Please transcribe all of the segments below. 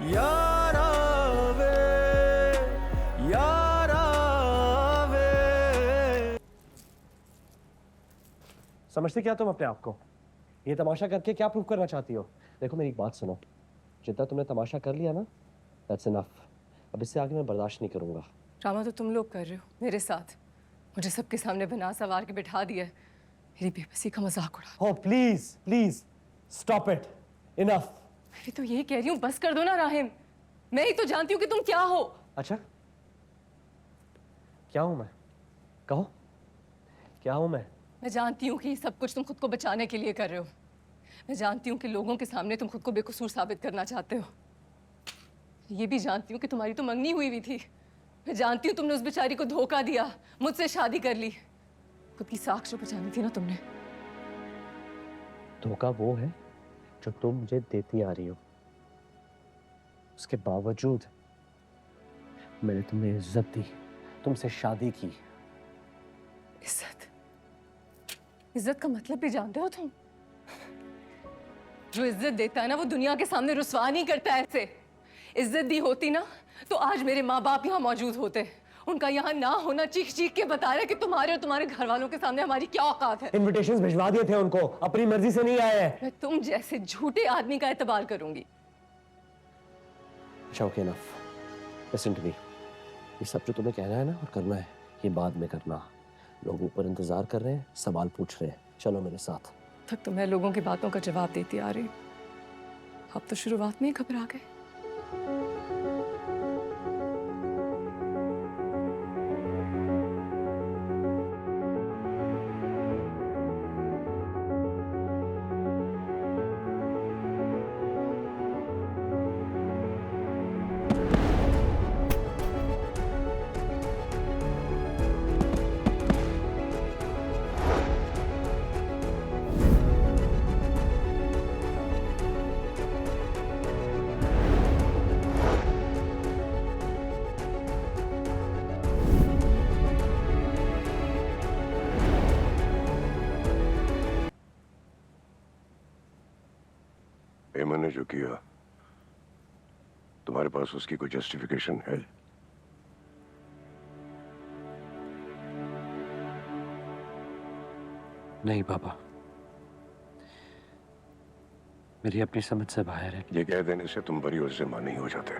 यारा वे, यारा वे। समझते क्या तुम अपने आप को? ये तमाशा करके क्या प्रूव करना चाहती हो? देखो मेरी एक बात सुनो, जितना तुमने तमाशा कर लिया ना, दैट्स इनफ। अब इससे आगे मैं बर्दाश्त नहीं करूंगा। ड्रामा तो तुम लोग कर रहे हो मेरे साथ। मुझे सबके सामने बना सवार के बिठा दिया है। मेरी बेबसी का मजाक उड़ा। हो please please stop it, enough. मैं तो यही कह रही हूँ, बस कर दो ना राहिम। मैं ही तो जानती हूँ कि तुम क्या हो। अच्छा, क्या हूं मैं? कहो, क्या हूं मैं? मैं जानती हूँ कि ये सब कुछ तुम खुद को बचाने के लिए कर रहे हो। मैं जानती हूँ कि लोगों के सामने तुम खुद को बेकसूर साबित करना चाहते हो। ये भी जानती हूँ कि तुम्हारी तो मंगनी हुई थी। मैं जानती हूँ तुमने उस बेचारी को धोखा दिया, मुझसे शादी कर ली। खुद की साख जो बचानी थी ना तुमने। धोखा वो है जो तुम मुझे देती आ रही हो। उसके बावजूद मैंने तुम्हें इज्जत दी, तुमसे शादी की। इज्जत? इज्जत का मतलब भी जानते हो तुम? जो इज्जत देता है ना, वो दुनिया के सामने रुसवा नहीं करता ऐसे। इज्जत दी होती ना तो आज मेरे माँ बाप यहाँ मौजूद होते। उनका यहाँ ना होना चीख चीख के बता रहा है कि तुम्हारे और तुम्हारे घर वालों के सामने हमारी क्या औकात है। इन्विटेशंस भिजवा दिए थे उनको, अपनी मर्जी से नहीं आए हैं। मैं तुम जैसे झूठे आदमी का एतबार करूंगी? Okay enough, listen to me. ये सब जो तुम्हें कहना है ना और करना है, ये बाद में करना। लोग ऊपर इंतजार कर रहे हैं, सवाल पूछ रहे हैं, चलो मेरे साथ। तक तो मैं लोगों की बातों का जवाब देती आ रही। अब तो शुरुआत में ही घबरा गए। एमन ने जो किया, तुम्हारे पास उसकी कोई जस्टिफिकेशन है? नहीं पापा, मेरी अपनी समझ से बाहर है। ये कह देने से तुम बरी और जिम्मा नहीं हो जाते।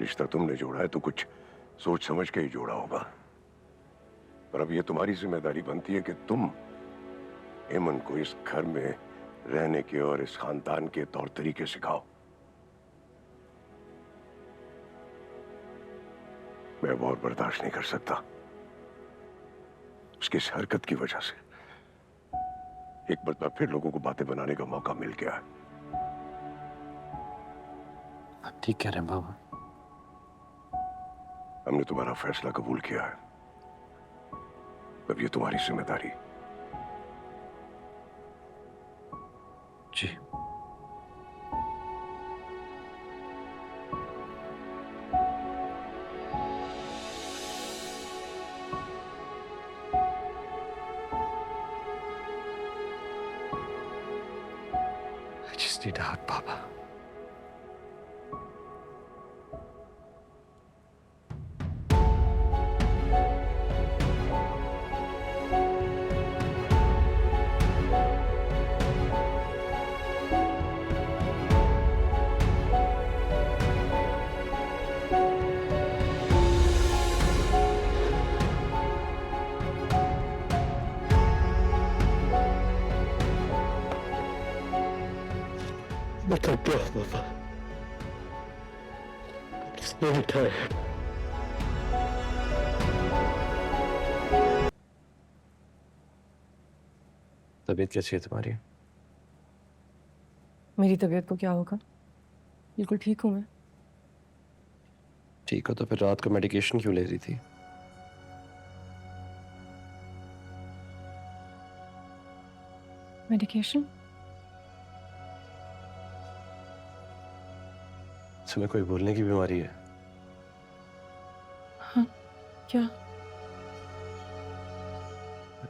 रिश्ता तुमने जोड़ा है तो कुछ सोच समझ के ही जोड़ा होगा। पर अब ये तुम्हारी जिम्मेदारी बनती है कि तुम एमन को इस घर में रहने के और इस खानदान के तौर तरीके सिखाओ। मैं अब और बर्दाश्त नहीं कर सकता। उसकी इस हरकत की वजह से एक मरतबा फिर लोगों को बातें बनाने का मौका मिल गया है। आप ठीक कह रहे हैं बाबा। हमने तुम्हारा फैसला कबूल किया है, अब ये तुम्हारी जिम्मेदारी। जी। I just need out, Papa. मैं थक गया हूं पापा। So tired. तबीयत कैसी है तुम्हारी? मेरी तबीयत को क्या होगा? बिल्कुल ठीक हूँ मैं। ठीक हो तो फिर रात को मेडिकेशन क्यों ले रही थी? मेडिकेशन? तुम्हें कोई बोलने की बीमारी है? हाँ, क्या?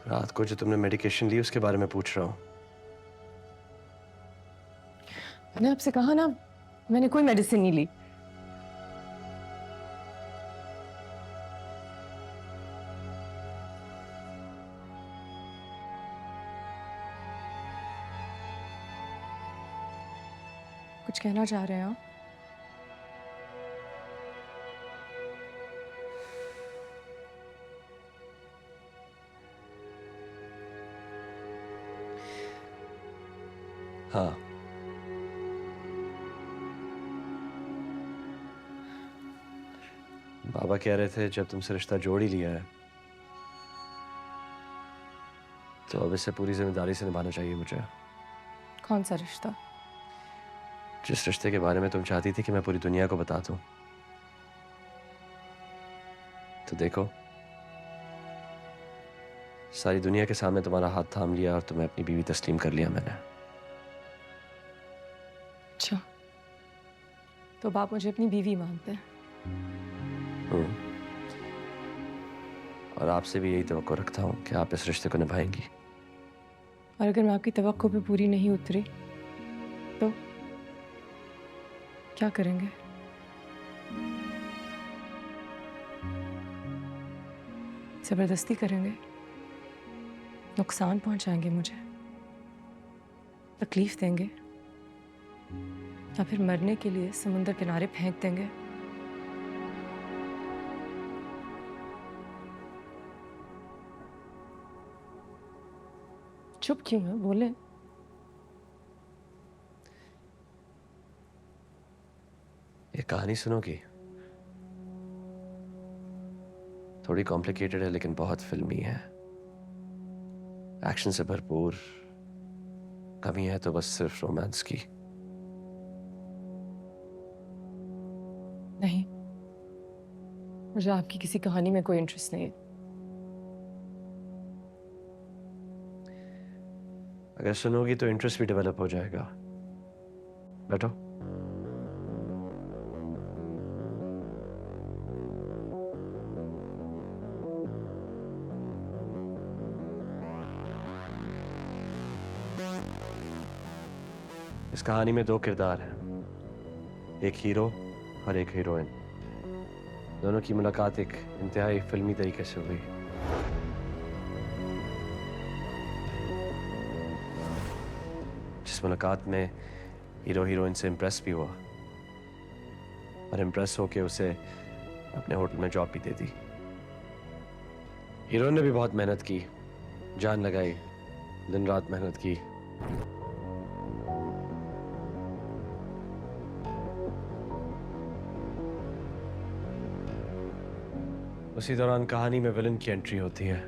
रात को जो तुमने मेडिकेशन ली उसके बारे में पूछ रहा हूँ। मैंने आपसे कहा ना, मैंने कोई मेडिसिन नहीं ली। कुछ कहना चाह रहे हैं आप? हाँ, बाबा कह रहे थे जब तुमसे रिश्ता जोड़ ही लिया है तो अब इसे पूरी जिम्मेदारी से निभाना चाहिए मुझे। कौन सा रिश्ता? जिस रिश्ते के बारे में तुम चाहती थी कि मैं पूरी दुनिया को बता दूं, तो देखो सारी दुनिया के सामने तुम्हारा हाथ थाम लिया और तुम्हें अपनी बीवी तस्लीम कर लिया मैंने। अच्छा, तो अब आप मुझे अपनी बीवी मानते हैं? और आपसे भी यही तवक्को रखता हूँ कि आप इस रिश्ते को निभाएंगी। और अगर मैं आपकी तवक्को पे पूरी नहीं उतरी तो क्या करेंगे? जबरदस्ती करेंगे? नुकसान पहुंचाएंगे मुझे? तकलीफ देंगे? या फिर मरने के लिए समुंदर किनारे फेंक देंगे? चुप क्यों है? बोले। ये कहानी सुनोगी? थोड़ी कॉम्प्लिकेटेड है लेकिन बहुत फिल्मी है, एक्शन से भरपूर। कमी है तो बस सिर्फ रोमांस की। नहीं, मुझे आपकी किसी कहानी में कोई इंटरेस्ट नहीं है। अगर सुनोगी तो इंटरेस्ट भी डेवलप हो जाएगा। बैठो। इस कहानी में दो किरदार हैं, एक हीरो और एक हीरोइन। दोनों की मुलाकात एक इंतहाई फिल्मी तरीके से हुई। जिस मुलाकात में हीरो हीरोइन से इम्प्रेस भी हुआ और इम्प्रेस होके उसे अपने होटल में जॉब भी दे दी। हीरोइन ने भी बहुत मेहनत की, जान लगाई, दिन रात मेहनत की। उसी दौरान कहानी में विलन की एंट्री होती है।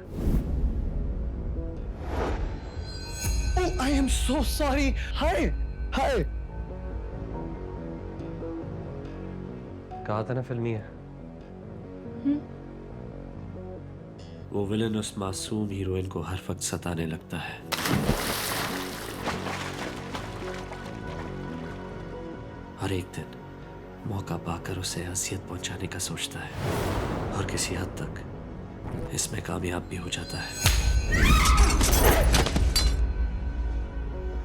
I am so sorry. Hi. Hi. कहा था ना फिल्मी है। वो विलन उस मासूम हीरोइन को हर वक्त सताने लगता है। हर एक दिन मौका पाकर उसे अजियत पहुंचाने का सोचता है और किसी हद तक इसमें कामयाब भी हो जाता है।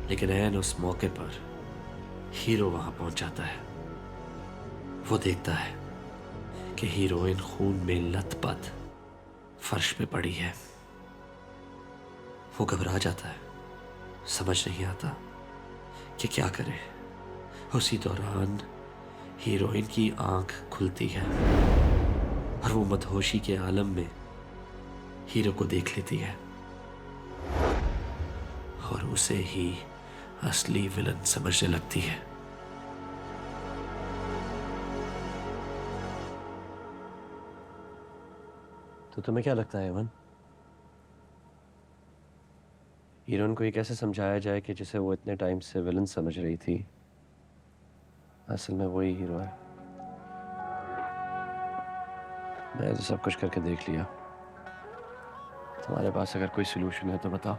लेकिन ऐन उस मौके पर हीरो वहां पहुंच जाता है। वो देखता है कि हीरोइन खून में लथपथ फर्श पे पड़ी है। वो घबरा जाता है, समझ नहीं आता कि क्या करे। उसी दौरान हीरोइन की आंख खुलती है और वो मदहोशी के आलम में हीरो को देख लेती है और उसे ही असली विलन समझने लगती है। तो तुम्हें क्या लगता है अमन, हीरोइन को ये कैसे समझाया जाए कि जिसे वो इतने टाइम से विलन समझ रही थी असल में वही हीरो है? मैं तो सब कुछ करके देख लिया। तुम्हारे पास अगर कोई सलूशन है तो बताओ।